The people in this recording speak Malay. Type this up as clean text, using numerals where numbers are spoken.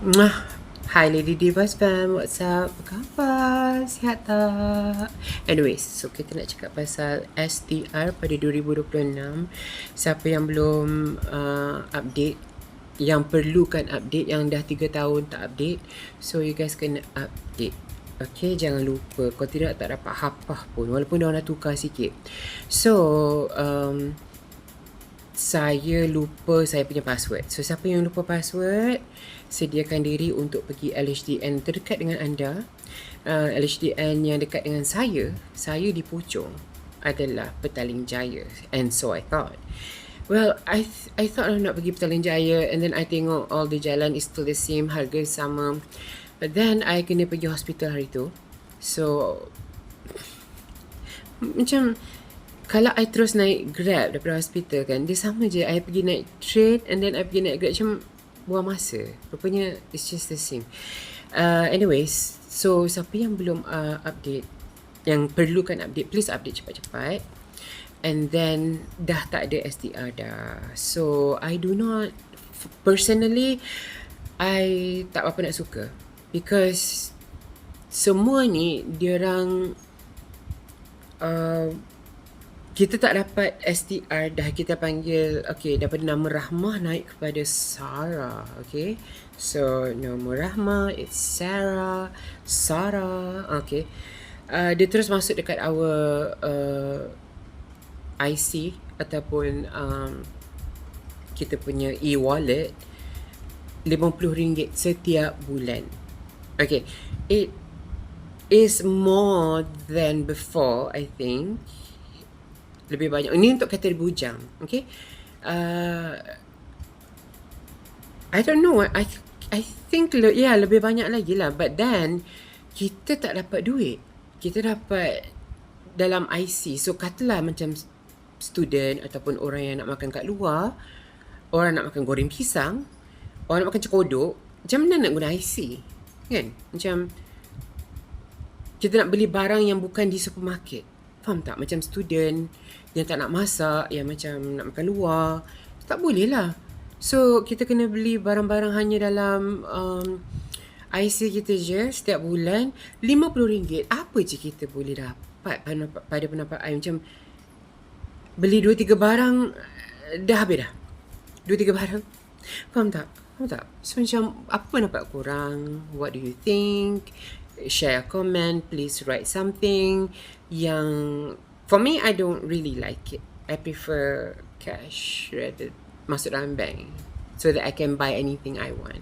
Mwah. Hi Lady Divas fam, what's up? Apa khabar? Sihat tak? Anyways, so kita nak cakap pasal STR pada 2026. Siapa yang belum update, yang perlukan update, yang dah 3 tahun tak update, so you guys kena update. Okay, jangan lupa. Kalau tidak tak dapat hafah pun, walaupun dia orang dah tukar sikit. So, saya lupa saya punya password. So, siapa yang lupa password, sediakan diri untuk pergi LHDN terdekat dengan anda. LHDN yang dekat dengan saya di Puchong adalah Petaling Jaya. And so I thought. Well, I thought nak pergi Petaling Jaya, and then I tengok all the jalan is still the same, harga sama. But then I kena pergi hospital hari tu. So, macam kalau I terus naik Grab daripada hospital kan, dia sama je I pergi naik train and then I pergi naik Grab, macam buang masa. Rupanya it's just the same. Anyways, so siapa yang belum update, yang perlukan update, please update cepat-cepat. And then dah tak ada STR dah. So I do not, personally, I tak apa nak suka. Because semua ni diorang kita tak dapat STR dah, kita panggil, okay, daripada nama Rahmah naik kepada Sarah. Okay, so nama Rahmah it's Sarah. Okay, dia terus masuk dekat our IC ataupun kita punya e-wallet, RM50 setiap bulan. Okay, it is more than before, I think. Lebih banyak. Ini untuk kategori bujang. Okay. I don't know. I think lebih banyak lagi lah. But then kita tak dapat duit. Kita dapat dalam IC. So katalah macam student ataupun orang yang nak makan kat luar, orang nak makan goreng pisang, orang nak makan cekodok, macam mana nak guna IC? Kan? Macam kita nak beli barang yang bukan di supermarket. Faham tak? Macam student yang tak nak masak, yang macam nak makan luar, tak boleh lah. So kita kena beli barang-barang hanya dalam IC kita je setiap bulan. RM50. Apa je kita boleh dapat pada pendapat I? Macam beli 2-3 barang dah habis dah. 2-3 barang. Faham tak? So macam apa pendapat korang? What do you think? Share a comment, please write something yang, for me, I don't really like it. I prefer cash rather masuk dalam bank so that I can buy anything I want.